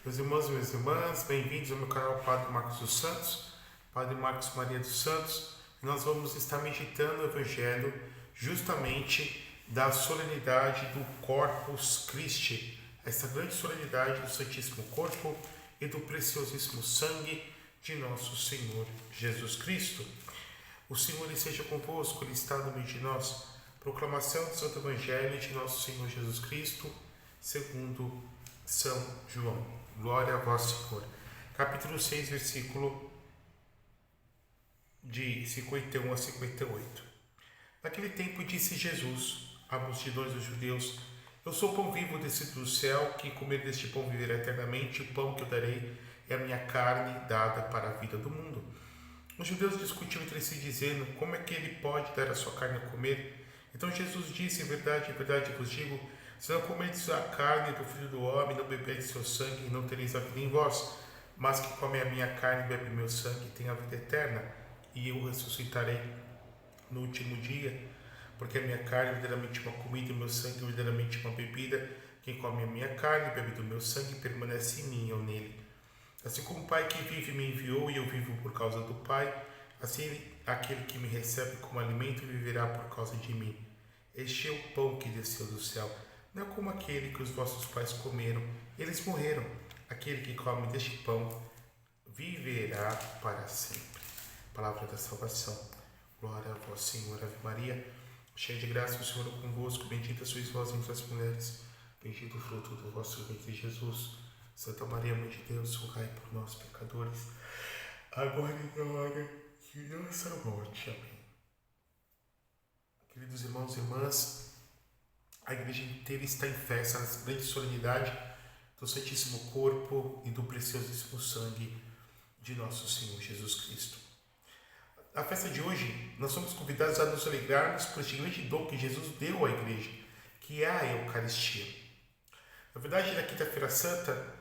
Meus irmãos e minhas irmãs, bem-vindos ao meu canal Padre Marcos dos Santos, Padre Marcos Maria dos Santos. E nós vamos estar meditando o Evangelho justamente da solenidade do Corpus Christi, essa grande solenidade do Santíssimo Corpo e do preciosíssimo sangue de nosso Senhor Jesus Cristo. O Senhor esteja convosco, Ele está no meio de nós. Proclamação do Santo Evangelho de nosso Senhor Jesus Cristo, segundo São João. Glória a vós, Senhor. Capítulo 6, versículo de 51 a 58. Naquele tempo disse Jesus à multidões dos judeus: Eu sou o pão vivo descido do céu, quem comer deste pão viverá eternamente, o pão que eu darei é a minha carne dada para a vida do mundo. Os judeus discutiam entre si, dizendo: Como é que ele pode dar a sua carne a comer? Então Jesus disse: Em verdade vos digo, se não comerdes a carne do Filho do Homem, não beberdes seu sangue, não tereis a vida em vós. Mas que come a minha carne e bebe meu sangue tem a vida eterna, e eu ressuscitarei no último dia. Porque a minha carne é verdadeiramente uma comida e o meu sangue é verdadeiramente uma bebida. Quem come a minha carne e bebe do meu sangue permanece em mim e eu nele. Assim como o Pai que vive me enviou e eu vivo por causa do Pai, assim aquele que me recebe como alimento viverá por causa de mim. Este é o pão que desceu do céu, não é como aquele que os vossos pais comeram, eles morreram. Aquele que come deste pão viverá para sempre. Palavra da salvação. Glória a vós, Senhor. Ave Maria, cheia de graça, o Senhor é convosco. Bendita sois vós entre as mulheres. Bendito o fruto do vosso ventre, Jesus. Santa Maria, Mãe de Deus, rogai por nós, pecadores, agora e na hora de nossa morte. Amém. Queridos irmãos e irmãs, a igreja inteira está em festa nessa grande solenidade do Santíssimo Corpo e do preciosíssimo sangue de nosso Senhor Jesus Cristo. Na festa de hoje, nós somos convidados a nos alegrarmos por este grande dom que Jesus deu à igreja, que é a Eucaristia. Na verdade, na Quinta-feira Santa,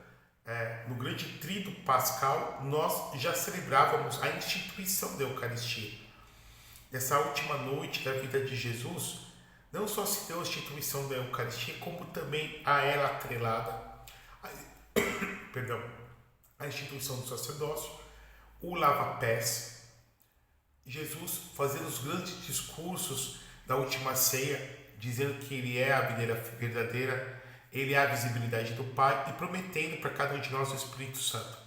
no grande tríduo pascal, nós já celebrávamos a instituição da Eucaristia. Nessa última noite da vida de Jesus, não só se deu a instituição da Eucaristia, como também a ela atrelada a instituição do sacerdócio, o lava-pés, Jesus fazendo os grandes discursos da última ceia, dizendo que Ele é a videira verdadeira, Ele é a visibilidade do Pai e prometendo para cada um de nós o Espírito Santo.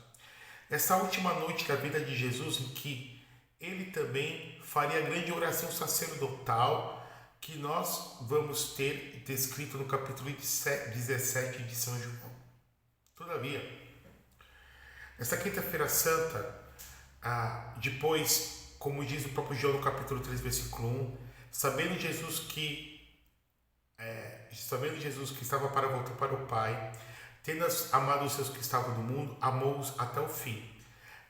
Nessa última noite da vida de Jesus, em que Ele também faria a grande oração sacerdotal que nós vamos ter descrito no capítulo 17 de São João. Todavia, nesta Quinta-feira Santa, depois, como diz o próprio João no capítulo 3, versículo 1, sabendo Jesus que estava para voltar para o Pai, tendo amado os seus que estavam no mundo, amou-os até o fim.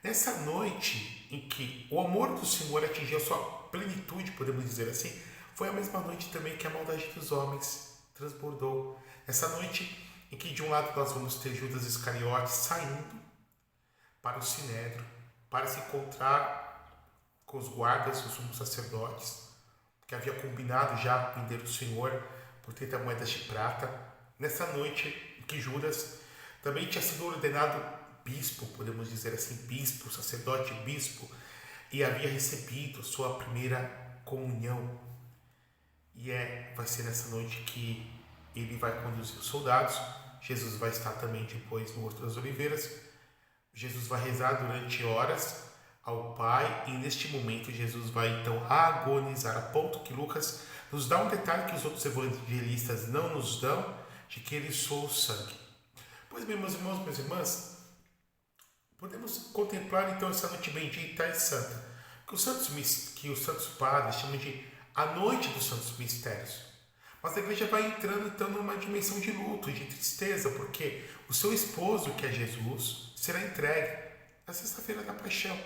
Nessa noite em que o amor do Senhor atingiu a sua plenitude, podemos dizer assim, foi a mesma noite também que a maldade dos homens transbordou. Essa noite em que de um lado nós vamos ter Judas Iscariotes saindo para o Sinédrio, para se encontrar com os guardas, os sumos sacerdotes, que havia combinado já vender o Senhor por 30 moedas de prata. Nessa noite em que Judas também tinha sido ordenado bispo, podemos dizer assim, bispo, sacerdote, bispo, e havia recebido a sua primeira comunhão. E vai ser nessa noite que ele vai conduzir os soldados. Jesus vai estar também depois no Horto das Oliveiras. Jesus vai rezar durante horas ao Pai e neste momento Jesus vai então agonizar, a ponto que Lucas nos dá um detalhe que os outros evangelistas não nos dão, de que ele soa o sangue. Pois bem, meus irmãos, minhas irmãs, podemos contemplar então essa noite bendita e santa, que os santos padres chamam de a noite dos santos mistérios. Mas a igreja vai entrando então numa dimensão de luto, de tristeza, porque o seu esposo, que é Jesus, será entregue na sexta-feira da paixão.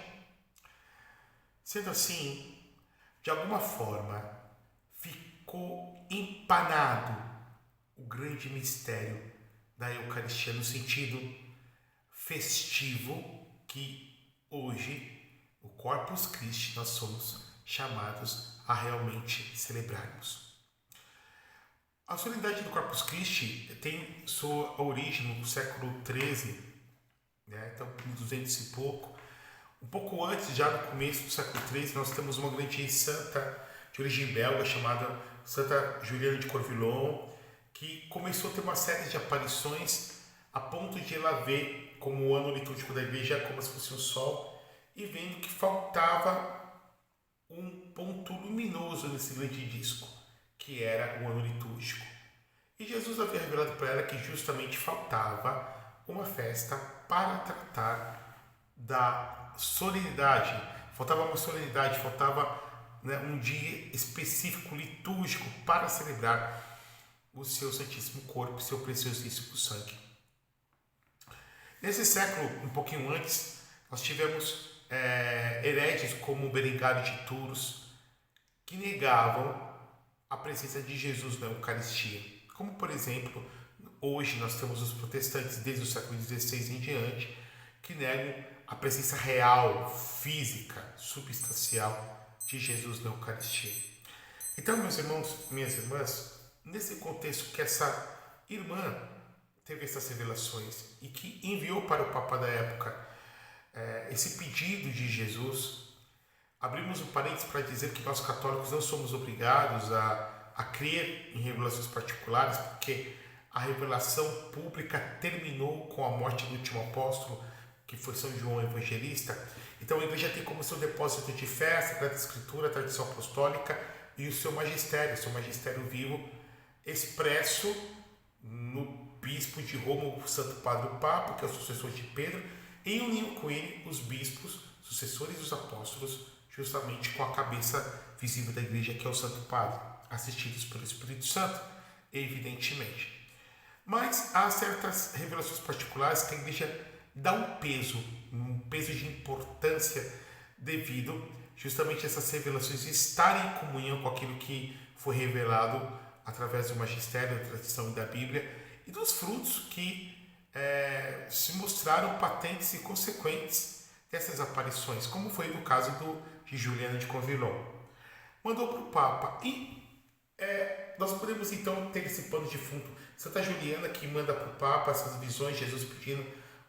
Sendo assim, de alguma forma, ficou empanado o grande mistério da Eucaristia, no sentido festivo que hoje, o Corpus Christi, nós somos chamados a realmente celebrarmos. A solenidade do Corpus Christi tem sua origem no século XIII, né? Então, 1200 e pouco. Um pouco antes, já no começo do século XIII, nós temos uma grande santa de origem belga chamada Santa Juliana de Corvillon, que começou a ter uma série de aparições a ponto de ela ver como o ano litúrgico da igreja como se fosse um sol e vendo que faltava um ponto luminoso nesse grande disco, que era o ano litúrgico. E Jesus havia revelado para ela que justamente faltava uma festa para tratar da solenidade. Faltava uma solenidade, faltava, né, um dia específico litúrgico para celebrar o seu Santíssimo Corpo, seu preciosíssimo sangue. Nesse século, um pouquinho antes, nós tivemos hereges como Berengário de Tours, que negavam a presença de Jesus na Eucaristia. Como, por exemplo, hoje nós temos os protestantes, desde o século XVI em diante, que negam a presença real, física, substancial de Jesus na Eucaristia. Então, meus irmãos, minhas irmãs, nesse contexto que essa irmã teve essas revelações e que enviou para o Papa da época esse pedido de Jesus, abrimos um parênteses para dizer que nós católicos não somos obrigados a crer em revelações particulares, porque a revelação pública terminou com a morte do último apóstolo, que foi São João Evangelista. Então a igreja tem como seu depósito de fé a Sagrada Escritura, a tradição apostólica e o seu magistério vivo, expresso no bispo de Roma, o Santo Padre o Papa, que é o sucessor de Pedro, em união com ele os bispos, sucessores dos apóstolos, justamente com a cabeça visível da igreja, que é o Santo Padre, assistidos pelo Espírito Santo, evidentemente. Mas há certas revelações particulares que a igreja dá um peso de importância devido justamente a essas revelações estarem em comunhão com aquilo que foi revelado através do magistério, da tradição e da Bíblia, e dos frutos que se mostraram patentes e consequentes dessas aparições, como foi no caso de Juliana de Corvillon. Mandou para o Papa e nós podemos então ter esse pano de fundo. Santa Juliana que manda para o Papa essas visões, Jesus pedindo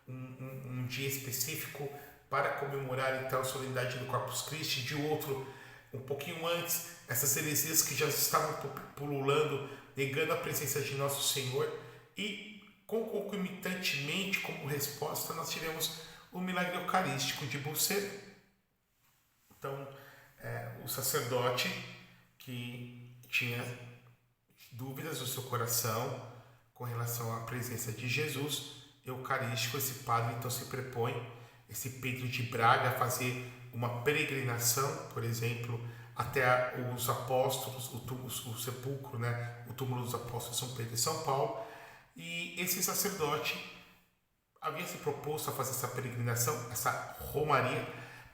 um dia específico para comemorar então a solenidade do Corpus Christi, de outro, um pouquinho antes, essas heresias que já estavam pululando, negando a presença de Nosso Senhor, e concomitantemente, como resposta, nós tivemos o milagre eucarístico de Bolsena. Então, o sacerdote que tinha dúvidas no seu coração com relação à presença de Jesus eucarístico, esse padre então se propõe, esse Pedro de Braga, a fazer uma peregrinação, por exemplo, até os apóstolos, o sepulcro, né, o túmulo dos apóstolos São Pedro e São Paulo, e esse sacerdote havia se proposto a fazer essa peregrinação, essa romaria,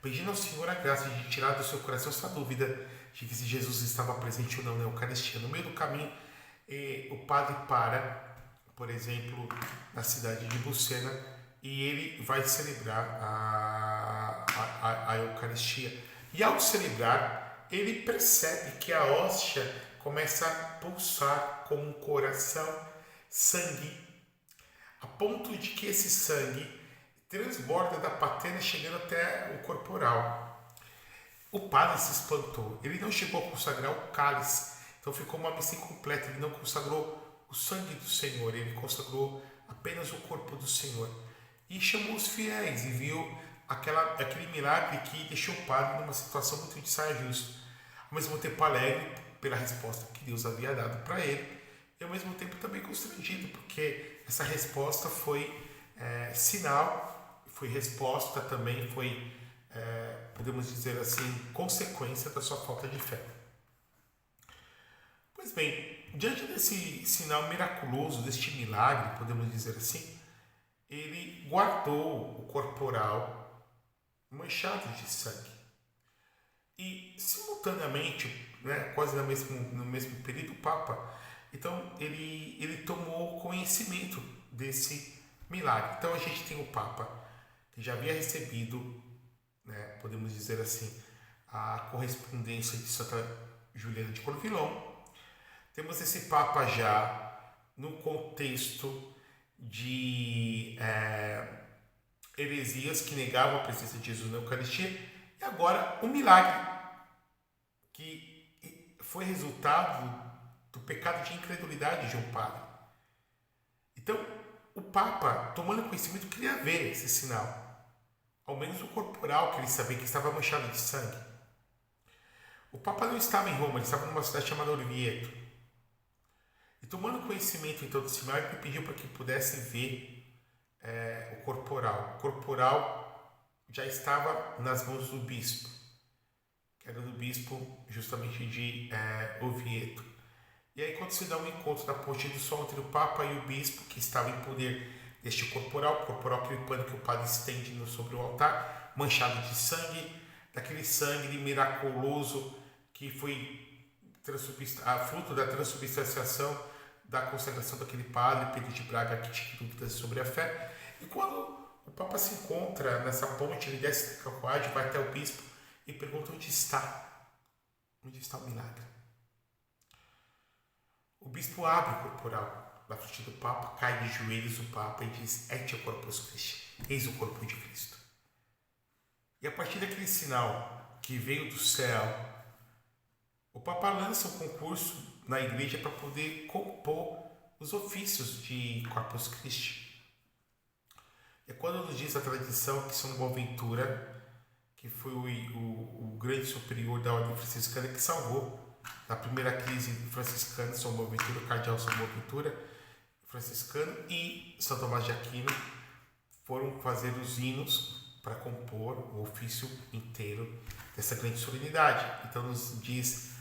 pedindo ao Senhor a graça de tirar do seu coração essa dúvida de que se Jesus estava presente ou não na Eucaristia. No meio do caminho, o padre para, por exemplo, na cidade de Bolsena, e ele vai celebrar a Eucaristia. E ao celebrar, ele percebe que a hóstia começa a pulsar com um coração, sangue, a ponto de que esse sangue transborda da patena chegando até o corporal. O padre se espantou. Ele não chegou a consagrar o cálice, então ficou uma missa incompleta. Ele não consagrou o sangue do Senhor, ele consagrou apenas o corpo do Senhor. E chamou os fiéis e viu aquele milagre que deixou o padre numa situação muito de saia justa. Ao mesmo tempo alegre pela resposta que Deus havia dado para ele, e ao mesmo tempo também constrangido, porque essa resposta foi sinal, foi resposta também, foi, podemos dizer assim, consequência da sua falta de fé. Pois bem, diante desse sinal miraculoso, deste milagre, podemos dizer assim, ele guardou o corporal manchado de sangue. E, simultaneamente, né, quase no mesmo período, o Papa, então, ele tomou conhecimento desse milagre. Então, a gente tem o Papa, que já havia recebido, né, podemos dizer assim, a correspondência de Santa Juliana de Corvillon. Temos esse Papa já no contexto de heresias que negavam a presença de Jesus na Eucaristia, e agora um milagre que foi resultado do pecado de incredulidade de um padre. Então, o Papa, tomando conhecimento, queria ver esse sinal, ao menos o corporal, que ele sabia que estava manchado de sangue. O Papa não estava em Roma, ele estava numa cidade chamada Orvieto. E tomando conhecimento então desse milagre, ele pediu para que pudesse ver o corporal. O corporal já estava nas mãos do bispo, que era do bispo justamente de Orvieto. E aí quando se dá um encontro da ponte do sol entre o Papa e o bispo, que estava em poder deste corporal, aquele pano que o padre estende sobre o altar, manchado de sangue, daquele sangue miraculoso que foi fruto da transubstanciação, da consagração daquele padre, Pedro de Braga, que tinha dúvidas sobre a fé. E quando o Papa se encontra nessa ponte, ele desce da carruagem, vai até o bispo e pergunta onde está o milagre. O bispo abre o corporal na frente do Papa, cai de joelhos o Papa e diz: Ecce corpus Christi, eis o corpo de Cristo. E a partir daquele sinal que veio do céu, o Papa lança um concurso na igreja para poder compor os ofícios de Corpus Christi. É quando nos diz a tradição que São Boaventura, que foi o grande superior da ordem franciscana, que salvou na primeira crise franciscana, São Boaventura, o cardeal São Boaventura, franciscano, e São Tomás de Aquino foram fazer os hinos para compor o ofício inteiro dessa grande solenidade. Então nos diz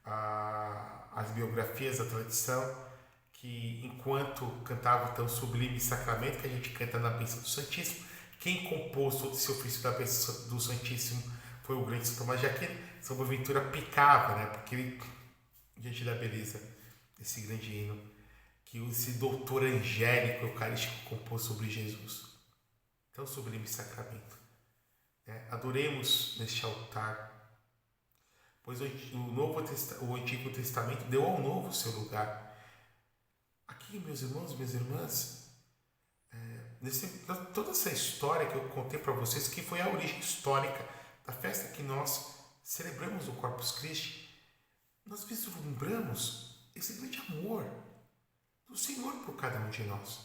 as biografias da tradição que enquanto cantava o tão sublime sacramento que a gente canta na bênção do Santíssimo, quem compôs todo esse ofício da bênção do Santíssimo foi o grande São Tomás de Aquino. São Boaventura pecava, né? Porque ele, diante da beleza desse grande hino, que esse doutor angélico eucarístico compôs sobre Jesus. Tão sublime sacramento. Adoremos neste altar, pois o Antigo Testamento deu ao Novo seu lugar. Aqui, meus irmãos, minhas irmãs, toda essa história que eu contei para vocês, que foi a origem histórica da festa que nós celebramos o Corpus Christi, nós vislumbramos esse grande amor do Senhor por cada um de nós.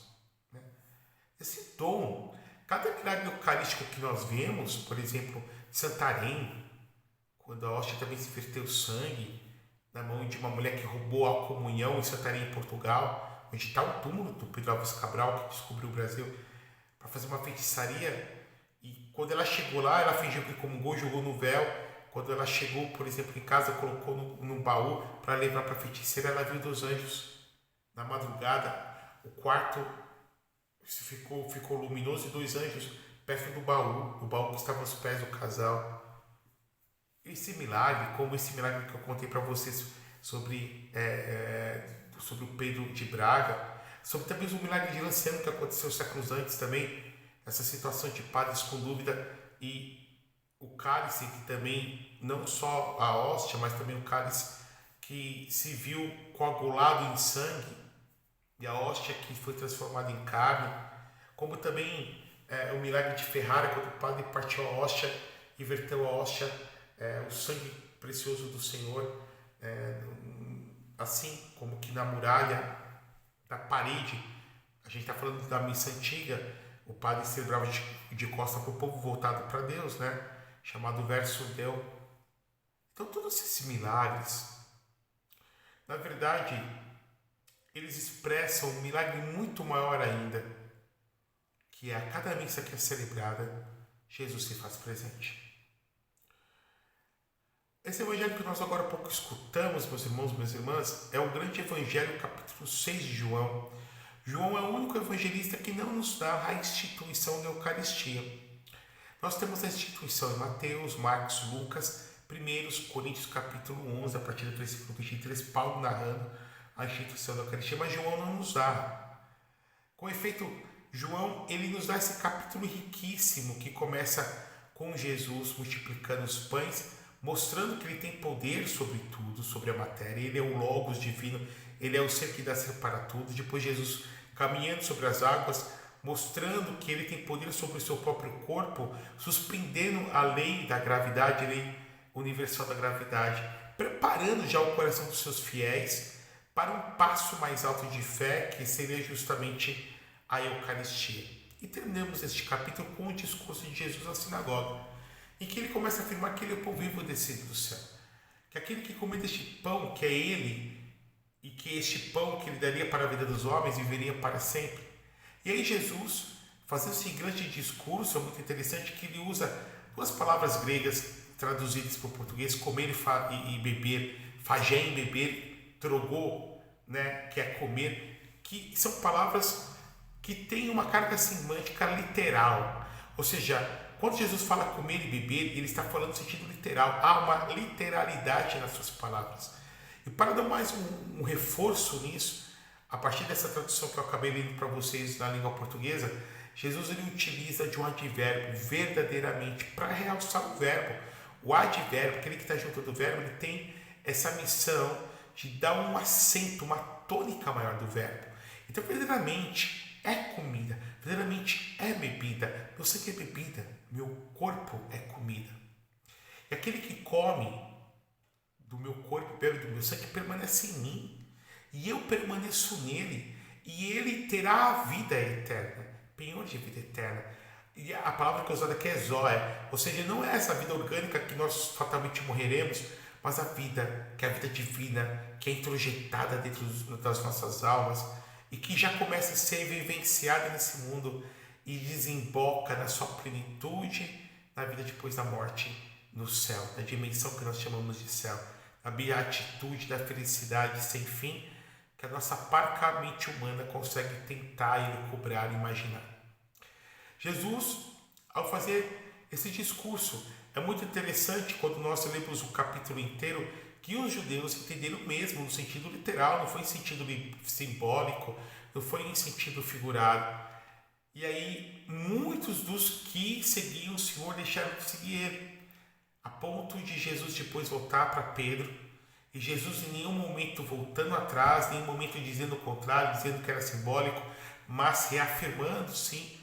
Esse dom, cada milagre eucarístico que nós vemos, por exemplo, Santarém, quando a hóstia também se verteu sangue na mão de uma mulher que roubou a comunhão em Santarém, em Portugal, onde está o túmulo do Pedro Álvares Cabral, que descobriu o Brasil, para fazer uma feitiçaria. E quando ela chegou lá, ela fingiu que comungou, jogou no véu. Quando ela chegou, por exemplo, em casa, colocou no baú para levar para a feiticeira, ela viu 2 anjos. Na madrugada, o quarto ficou luminoso e 2 anjos perto do baú que estava aos pés do casal. Esse milagre, como esse milagre que eu contei para vocês sobre o Pedro de Braga, sobre também o milagre de Lanciano que aconteceu séculos antes também, essa situação de padres com dúvida, e o cálice que também, não só a hóstia, mas também o cálice que se viu coagulado em sangue, e a hóstia que foi transformada em carne, como também o milagre de Ferrara, quando o padre partiu a hóstia e verteu a hóstia, o sangue precioso do Senhor, assim como que na muralha, na parede, a gente está falando da missa antiga, o padre celebrava de costa para o povo voltado para Deus, né? Chamado Verso Deo. Então todos esses milagres, na verdade, eles expressam um milagre muito maior ainda, que é a cada missa que é celebrada, Jesus se faz presente. Esse evangelho que nós agora há pouco escutamos, meus irmãos, minhas irmãs, é o grande evangelho, capítulo 6 de João. João é o único evangelista que não nos dá a instituição da Eucaristia. Nós temos a instituição em Mateus, Marcos, Lucas, 1 Coríntios capítulo 11, a partir do versículo 23, Paulo narrando a instituição da Eucaristia, mas João não nos dá. Com efeito, João ele nos dá esse capítulo riquíssimo que começa com Jesus multiplicando os pães, mostrando que ele tem poder sobre tudo, sobre a matéria. Ele é o Logos divino, ele é o ser que dá ser para tudo. Depois Jesus caminhando sobre as águas, mostrando que ele tem poder sobre o seu próprio corpo, suspendendo a lei da gravidade, a lei universal da gravidade, preparando já o coração dos seus fiéis para um passo mais alto de fé, que seria justamente a Eucaristia. E terminamos este capítulo com o discurso de Jesus na sinagoga, em que ele começa a afirmar que ele é o pão vivo descido do céu, que aquele que comer deste pão, que é ele, e que este pão que ele daria para a vida dos homens, viveria para sempre. E aí Jesus, fazendo esse grande discurso, é muito interessante que ele usa duas palavras gregas traduzidas para o português, comer e beber, fagé e beber, trogô, né, que é comer, que são palavras que têm uma carga semântica literal. Ou seja, quando Jesus fala comer e beber, ele está falando no sentido literal. Há uma literalidade nas suas palavras. E para dar mais um reforço nisso, a partir dessa tradução que eu acabei lendo para vocês na língua portuguesa, Jesus ele utiliza de um advérbio verdadeiramente para realçar o verbo. O advérbio, aquele que está junto do verbo, ele tem essa missão de dar um acento, uma tônica maior do verbo. Então, verdadeiramente é comida, verdadeiramente é bebida. Eu sei que é bebida, meu corpo é comida. E aquele que come do meu corpo, bebe do meu sangue, permanece em mim, e eu permaneço nele, e ele terá a vida eterna, penhor de vida eterna. E a palavra que é usada aqui é zoé, ou seja, não é essa vida orgânica que nós fatalmente morreremos, mas a vida, que é a vida divina, que é introjetada dentro das nossas almas, e que já começa a ser vivenciada nesse mundo, e desemboca na sua plenitude, na vida depois da morte, no céu, na dimensão que nós chamamos de céu. A beatitude da felicidade sem fim, que a nossa parca mente humana consegue tentar elucubrar e imaginar. Jesus, ao fazer esse discurso, é muito interessante quando nós lemos o capítulo inteiro, que os judeus entenderam mesmo no sentido literal, não foi em sentido simbólico, não foi em sentido figurado. E aí, muitos dos que seguiam o Senhor deixaram de seguir ele, a ponto de Jesus depois voltar para Pedro, e Jesus em nenhum momento voltando atrás, nenhum momento dizendo o contrário, dizendo que era simbólico, mas reafirmando sim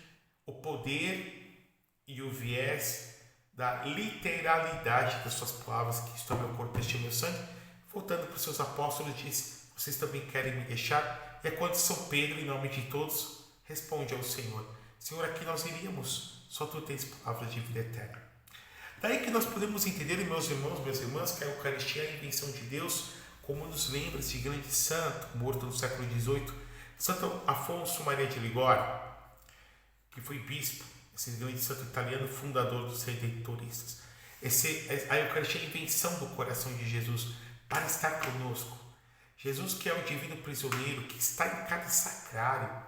o poder e o viés da literalidade das suas palavras, que isto é meu corpo, este é meu sangue. Voltando para os seus apóstolos, diz: vocês também querem me deixar? E é quando São Pedro, em nome de todos, responde ao Senhor: Senhor, aqui nós iríamos, só tu tens palavras de vida eterna. Daí que nós podemos entender, meus irmãos, minhas irmãs, que a Eucaristia é a invenção de Deus, como nos lembra esse grande santo, morto no século XVIII, Santo Afonso Maria de Ligório, que foi bispo, esse grande santo italiano, fundador dos redentoristas. A Eucaristia é a invenção do coração de Jesus para estar conosco. Jesus, que é o divino prisioneiro, que está em cada sacrário,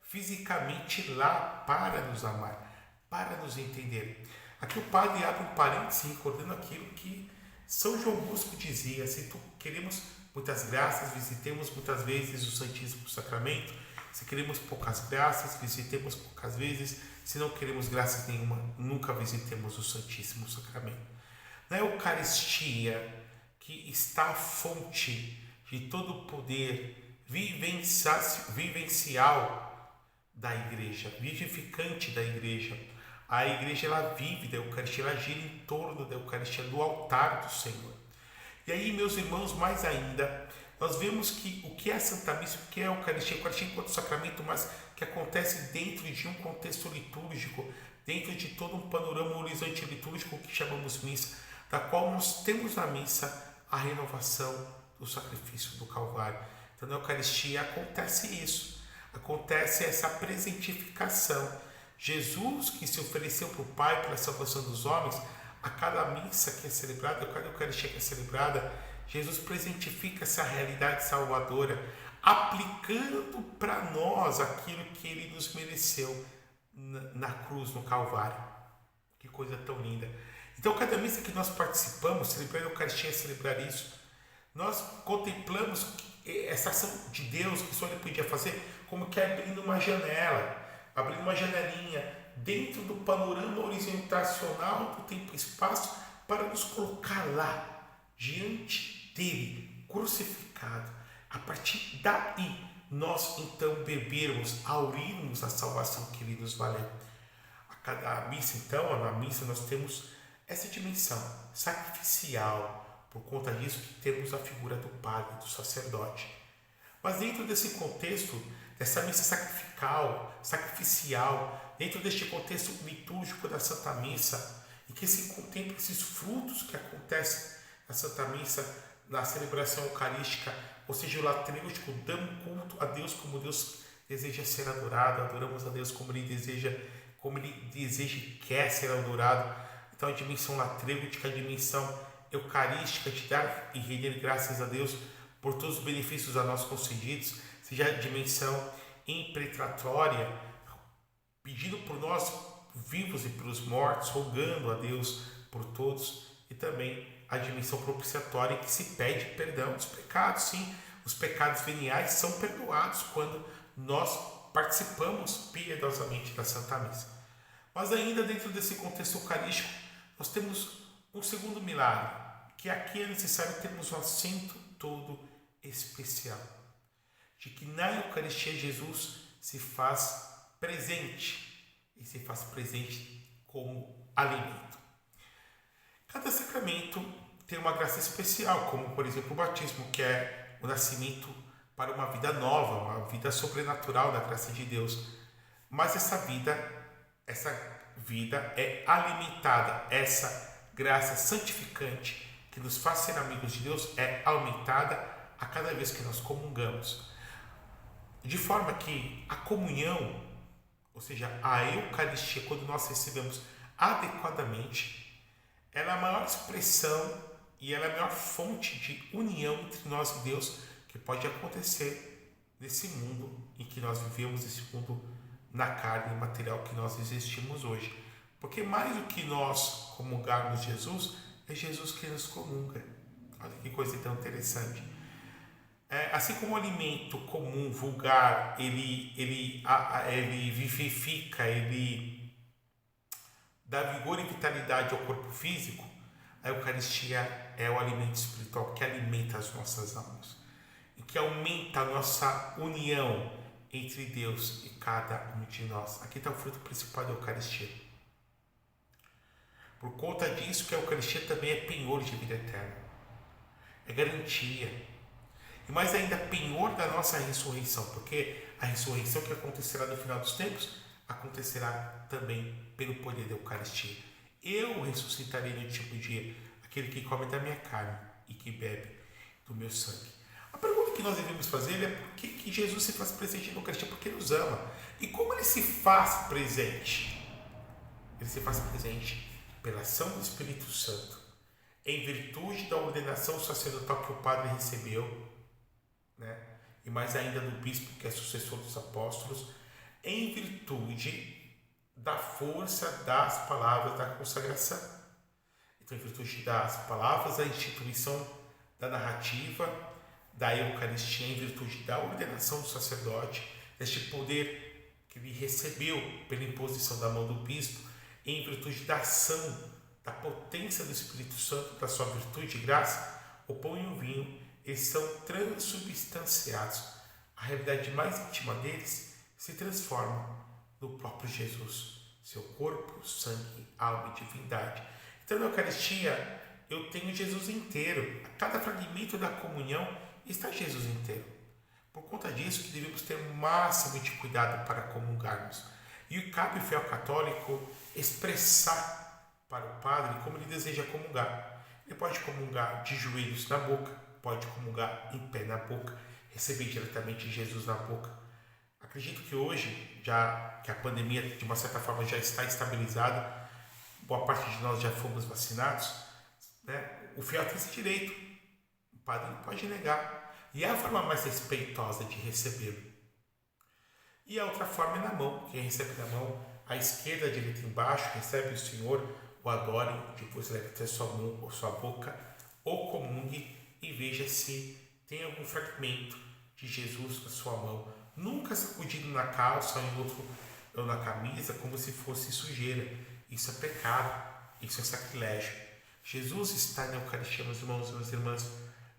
fisicamente lá para nos amar, para nos entender. Aqui o padre abre um parênteses recordando aquilo que São João Bosco dizia: se queremos muitas graças, visitemos muitas vezes o Santíssimo Sacramento. Se queremos poucas graças, visitemos poucas vezes. Se não queremos graças nenhuma, nunca visitemos o Santíssimo Sacramento. Na Eucaristia, que está a fonte de todo o poder vivencial da Igreja, vivificante da Igreja. A Igreja ela vive da Eucaristia, ela gira em torno da Eucaristia, do altar do Senhor. E aí, meus irmãos, mais ainda, nós vemos que o que é a Santa Missa, o que é a Eucaristia enquanto sacramento, mas que acontece dentro de um contexto litúrgico, dentro de todo um panorama horizonte litúrgico que chamamos missa, da qual nós temos na missa a renovação do sacrifício do Calvário. Então, na Eucaristia acontece isso, acontece essa presentificação. Jesus, que se ofereceu para o Pai pela salvação dos homens, a cada missa que é celebrada, a cada Eucaristia que é celebrada, Jesus presentifica essa realidade salvadora, aplicando para nós aquilo que Ele nos mereceu na cruz, no Calvário. Que coisa tão linda! Então, cada missa que nós participamos, celebrar a Eucaristia é celebrar isso. Nós contemplamos essa ação de Deus que só Ele podia fazer, como que abrindo uma janela, abrindo uma janelinha dentro do panorama horizontacional do tempo e espaço para nos colocar lá, diante dele, crucificado. A partir daí, nós então bebermos, aurirmos a salvação que Ele nos valeu. A cada missa, então, na missa nós temos essa dimensão sacrificial, por conta disso que temos a figura do padre, do sacerdote. Mas dentro desse contexto, dessa missa sacrificial, dentro deste contexto litúrgico da Santa Missa, em que se contempla esses frutos que acontecem na Santa Missa, na celebração eucarística, ou seja, o latrístico, damos culto a Deus como Deus deseja ser adorado, adoramos a Deus como Ele deseja e quer ser adorado. Então a dimensão latrística, a dimensão eucarística, de dar e render graças a Deus por todos os benefícios a nós concedidos, seja a dimensão impretratória, pedindo por nós vivos e pelos mortos, rogando a Deus por todos, e também a dimensão propiciatória, que se pede perdão dos pecados. Sim, os pecados veniais são perdoados quando nós participamos piedosamente da Santa Missa. Mas ainda dentro desse contexto eucarístico, nós temos um segundo milagre, que aqui é necessário termos um acento todo especial, de que na Eucaristia Jesus se faz presente, e se faz presente como alimento. Cada sacramento tem uma graça especial, como por exemplo o batismo, que é o nascimento para uma vida nova, uma vida sobrenatural da graça de Deus. Mas essa vida é alimentada, essa graça santificante que nos faz ser amigos de Deus é aumentada a cada vez que nós comungamos. De forma que a comunhão, ou seja, a Eucaristia, quando nós recebemos adequadamente, ela é a maior expressão e ela é a maior fonte de união entre nós e Deus que pode acontecer nesse mundo em que nós vivemos, esse mundo na carne material que nós existimos hoje. Porque mais do que nós comungarmos Jesus, é Jesus que nos comunga. Olha que coisa tão interessante. Assim como o alimento comum, vulgar, ele vivifica, ele dá vigor e vitalidade ao corpo físico, a Eucaristia é o alimento espiritual que alimenta as nossas almas e que aumenta a nossa união entre Deus e cada um de nós. Aqui está o fruto principal da Eucaristia. Por conta disso que a Eucaristia também é penhor de vida eterna, é garantia, e mais ainda penhor da nossa ressurreição, porque a ressurreição que acontecerá no final dos tempos acontecerá também pelo poder da Eucaristia. Eu ressuscitarei no último dia aquele que come da minha carne e que bebe do meu sangue. A pergunta que nós devemos fazer é por que Jesus se faz presente na Eucaristia? Porque Ele nos ama. E como Ele se faz presente? Ele se faz presente pela ação do Espírito Santo, em virtude da ordenação sacerdotal que o Padre recebeu, né? E mais ainda do Bispo, que é sucessor dos apóstolos, em virtude da força das palavras da consagração. Então, em virtude das palavras, da instituição da narrativa, da Eucaristia, em virtude da ordenação do sacerdote, deste poder que ele recebeu pela imposição da mão do bispo, em virtude da ação, da potência do Espírito Santo, da sua virtude e graça, o pão e o vinho, eles são transubstanciados. A realidade mais íntima deles se transforma no próprio Jesus, seu corpo, sangue, alma e divindade. Então, na Eucaristia, eu tenho Jesus inteiro. A cada fragmento da comunhão está Jesus inteiro. Por conta disso, que devemos ter o máximo de cuidado para comungarmos. E cabe ao fiel católico expressar para o padre como ele deseja comungar. Ele pode comungar de joelhos na boca, pode comungar em pé na boca, receber diretamente Jesus na boca. Acredito que hoje, já que a pandemia de uma certa forma já está estabilizada, boa parte de nós já fomos vacinados, né? O fiel tem esse direito, o padre não pode negar, e é a forma mais respeitosa de recebê-lo. E a outra forma é na mão, quem recebe na mão, à esquerda, à direita, embaixo, recebe o Senhor, o adore, depois leve até sua mão ou sua boca, ou comungue e veja se tem algum fragmento de Jesus na sua mão, nunca sacudido na calça ou na camisa como se fosse sujeira. Isso é pecado, isso é sacrilégio. Jesus está na Eucaristia, meus irmãos e minhas irmãs,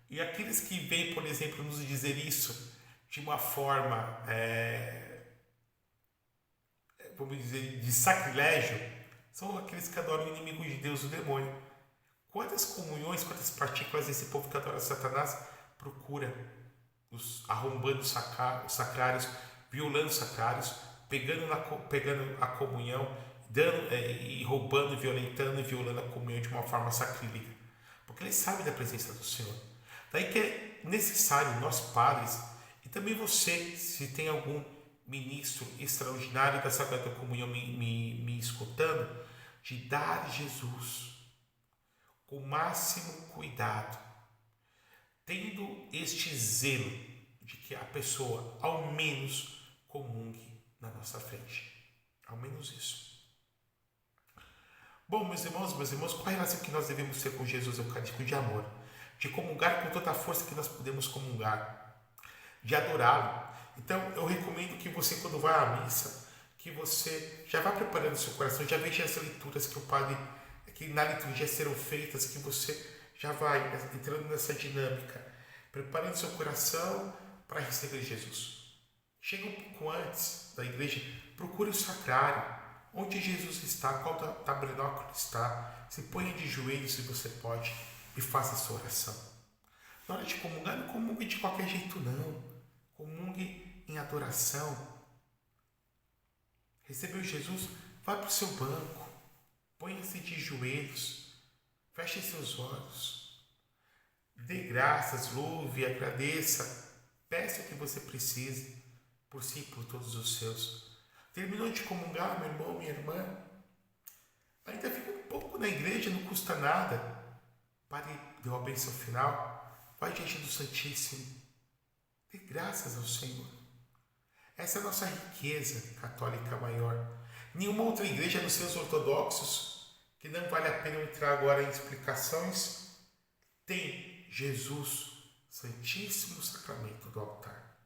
e aqueles que vêm, por exemplo, nos dizer isso, de uma forma, vamos dizer, de sacrilégio, são aqueles que adoram o inimigo de Deus, o demônio. Quantas comunhões, quantas partículas desse povo que adora Satanás procura, arrombando os sacrários, violando os sacrários, pegando a comunhão, dando e roubando, violentando e violando a comunhão de uma forma sacrílega, porque eles sabem da presença do Senhor. Daí que é necessário nós padres, e também você, se tem algum ministro extraordinário da Sagrada Comunhão me escutando, de dar Jesus com o máximo cuidado, tendo este zelo de que a pessoa ao menos comungue na nossa frente. Ao menos isso. Bom, meus irmãos, qual a relação que nós devemos ter com Jesus Eucarístico? De amor, de comungar com toda a força que nós podemos comungar, de adorá-lo. Então, eu recomendo que você, quando vai à missa, que você já vá preparando o seu coração, já veja as leituras que o padre, que na liturgia serão feitas, que você já vai entrando nessa dinâmica, preparando seu coração para receber Jesus. Chega um pouco antes da igreja, procure o sacrário, onde Jesus está, qual tabernáculo está, se ponha de joelhos se você pode e faça a sua oração. Na hora de comungar, não comungue de qualquer jeito não, comungue em adoração. Recebeu Jesus, vá para o seu banco, ponha-se de joelhos, feche seus olhos, dê graças, louve, agradeça, peça o que você precise por si e por todos os seus. Terminou de comungar, meu irmão, minha irmã, ainda fica um pouco na igreja, não custa nada. Pare, deu a bênção final, vai diante do Santíssimo, dê graças ao Senhor. Essa é a nossa riqueza católica maior. Nenhuma outra igreja, nos seus ortodoxos, que não vale a pena entrar agora em explicações, tem Jesus, Santíssimo Sacramento do altar.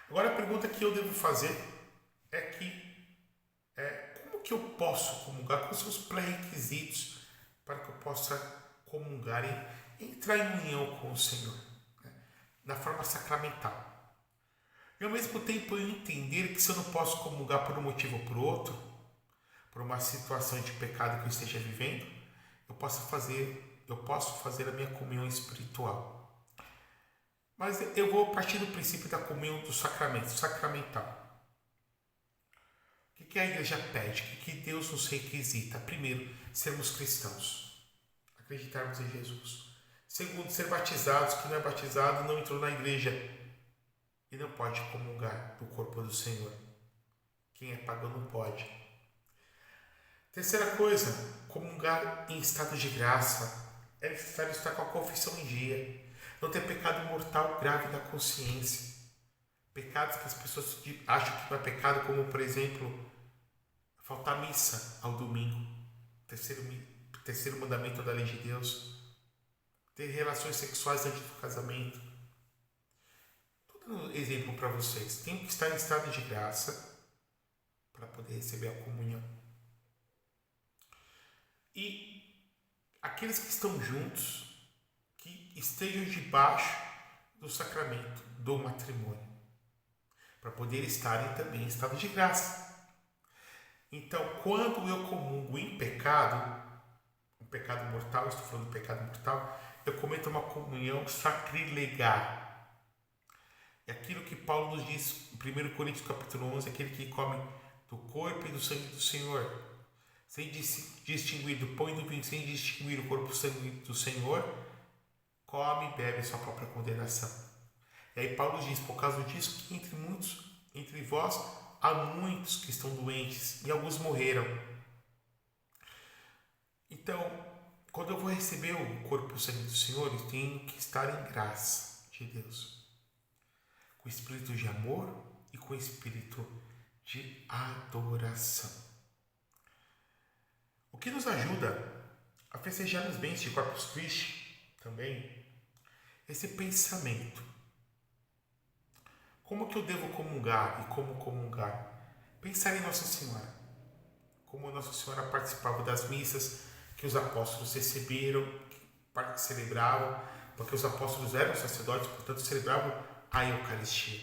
Agora a pergunta que eu devo fazer como que eu posso comungar? Quais são os pré-requisitos para que eu possa comungar e entrar em união com o Senhor, né? Na forma sacramental. E ao mesmo tempo eu entender que se eu não posso comungar por um motivo ou por outro, por uma situação de pecado que eu esteja vivendo, eu posso fazer a minha comunhão espiritual. Mas eu vou partir do princípio da comunhão do sacramento, sacramental. O que a igreja pede? O que Deus nos requisita? Primeiro, sermos cristãos, acreditarmos em Jesus. Segundo, ser batizados. Quem não é batizado não entrou na igreja e não pode comungar do corpo do Senhor. Quem é pagão não pode. Terceira coisa, comungar em estado de graça. É necessário estar com a confissão em dia. Não ter pecado mortal grave na consciência. Pecados que as pessoas acham que não é pecado, como, por exemplo, faltar missa ao domingo. Terceiro mandamento da lei de Deus. Ter relações sexuais antes do casamento. Estou dando exemplo para vocês. Tem que estar em estado de graça para poder receber a comunhão. E aqueles que estão juntos, que estejam debaixo do sacramento do matrimônio, para poder estarem também em estado de graça. Então, quando eu comungo em pecado, um pecado mortal, estou falando de pecado mortal, eu cometo uma comunhão sacrilegar. É aquilo que Paulo nos diz em 1 Coríntios capítulo 11, aquele que come do corpo e do sangue do Senhor, sem distinguir do pão e do vinho, sem distinguir o corpo e o sangue do Senhor, come e bebe a sua própria condenação. E aí Paulo diz, por causa disso, que entre vós, há muitos que estão doentes e alguns morreram. Então, quando eu vou receber o corpo e o sangue do Senhor, eu tenho que estar em graça de Deus, com espírito de amor e com espírito de adoração. O que nos ajuda a festejar os bens de Corpus Christi também, esse pensamento. Como que eu devo comungar e como comungar? Pensar em Nossa Senhora. Como Nossa Senhora participava das missas que os apóstolos receberam, celebravam, porque os apóstolos eram sacerdotes, portanto celebravam a Eucaristia.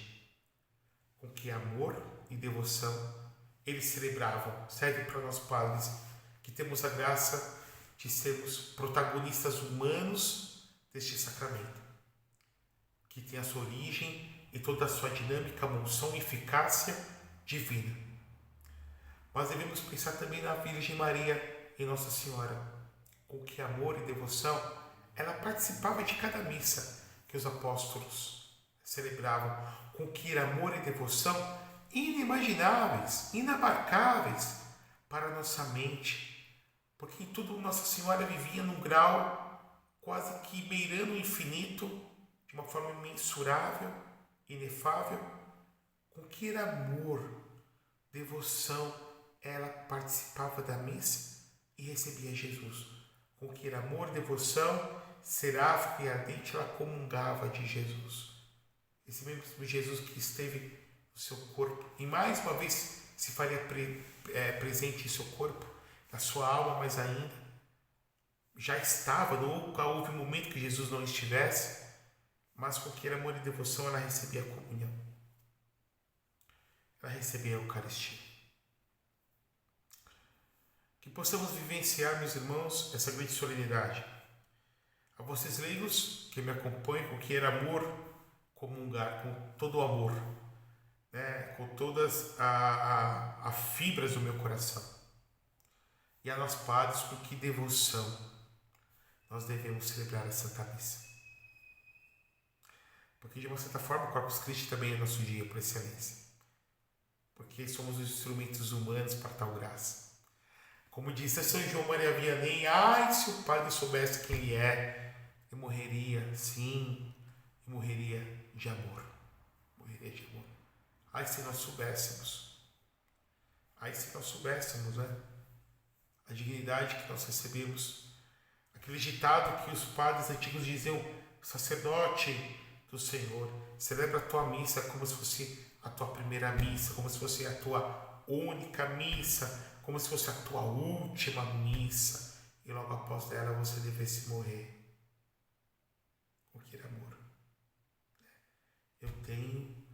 Com que amor e devoção eles celebravam. Serve para nós padres que temos a graça de sermos protagonistas humanos deste sacramento, que tem a sua origem e toda a sua dinâmica, monção e eficácia divina. Mas devemos pensar também na Virgem Maria e Nossa Senhora, com que amor e devoção ela participava de cada missa que os apóstolos celebravam, com que amor e devoção inimagináveis, inabarcáveis para a nossa mente, porque em tudo Nossa Senhora vivia num grau quase que beirando o infinito, de uma forma imensurável, inefável, com que amor, devoção, ela participava da missa e recebia Jesus. Com que amor, devoção, seráfica e ardente, ela comungava de Jesus. Esse mesmo Jesus que esteve no seu corpo e mais uma vez se faria presente em seu corpo, na sua alma, mas ainda já estava, nunca houve um momento que Jesus não estivesse, mas com que amor e devoção ela recebia a comunhão, ela recebia a Eucaristia. Que possamos vivenciar, meus irmãos, essa grande solenidade. A vocês leigos que me acompanham, com que amor comungar, com todo o amor, com todas as fibras do meu coração. E a nós padres, com que devoção nós devemos celebrar a Santa Missa. Porque de uma certa forma o Corpus Christi também é nosso dia por excelência. Porque somos os instrumentos humanos para tal graça. Como disse São João Maria Vianney, se o padre soubesse quem ele é, eu morreria, sim, eu morreria de amor. Morreria de amor. Se nós soubéssemos. Se nós soubéssemos, a dignidade que nós recebemos. Aquele ditado que os padres antigos diziam: sacerdote do Senhor, celebra a tua missa como se fosse a tua primeira missa, como se fosse a tua única missa, como se fosse a tua última missa, e logo após ela você devesse morrer. Com que amor. Eu tenho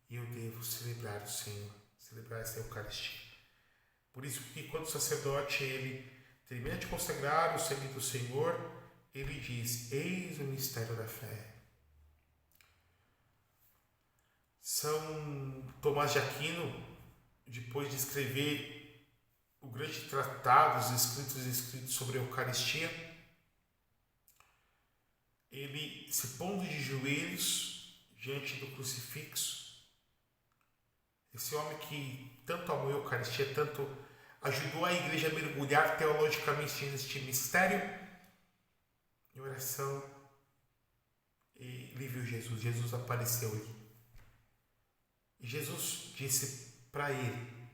e eu devo celebrar o Senhor, celebrar essa Eucaristia. Por isso que quando o sacerdote ele termina de consagrar o sangue do Senhor, ele diz: eis o mistério da fé. São Tomás de Aquino, depois de escrever o grande tratado, os escritos sobre a Eucaristia, ele se pondo de joelhos diante do crucifixo, esse homem que tanto amou a Eucaristia, tanto ajudou a igreja a mergulhar teologicamente neste mistério, em oração, ele viu Jesus. Jesus apareceu-lhe. E Jesus disse para ele,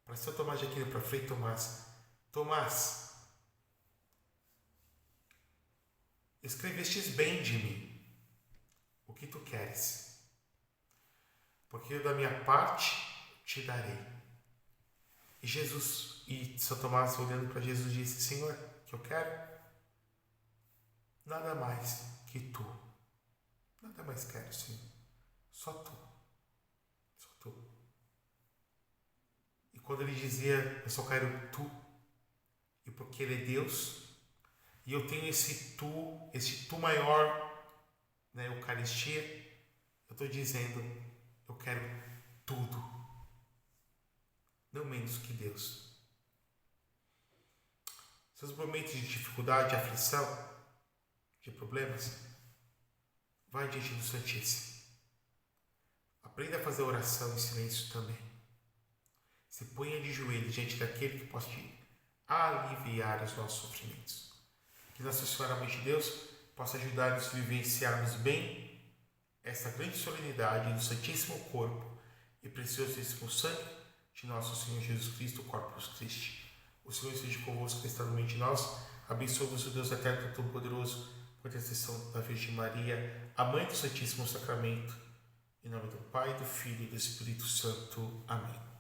para São Tomás de Aquino, para Frei Tomás: Tomás, escrevestes bem de mim o que tu queres, porque eu da minha parte te darei. E São Tomás, olhando para Jesus, disse: Senhor, que eu quero? Nada mais que tu. Nada mais quero, Senhor. Só tu. Só tu. E quando ele dizia: eu só quero tu, e porque ele é Deus, e eu tenho esse tu maior na Eucaristia, eu estou dizendo: eu quero tudo. Não menos que Deus. Seus momentos de dificuldade, de aflição, de problemas, vai diante do Santíssimo. Aprenda a fazer oração em silêncio também. Se ponha de joelhos diante daquele que pode aliviar os nossos sofrimentos. Que Nossa Senhora, Mãe de Deus, possa ajudar-nos a vivenciarmos bem esta grande solenidade do Santíssimo Corpo e Preciosíssimo Sangue de nosso Senhor Jesus Cristo, Corpus Christi. O Senhor esteja convosco, que está no meio de nós. Abençoe-vos o Deus eterno, todo-poderoso, por intercessão da Virgem Maria, a Mãe do Santíssimo Sacramento. Em nome do Pai, do Filho e do Espírito Santo. Amém.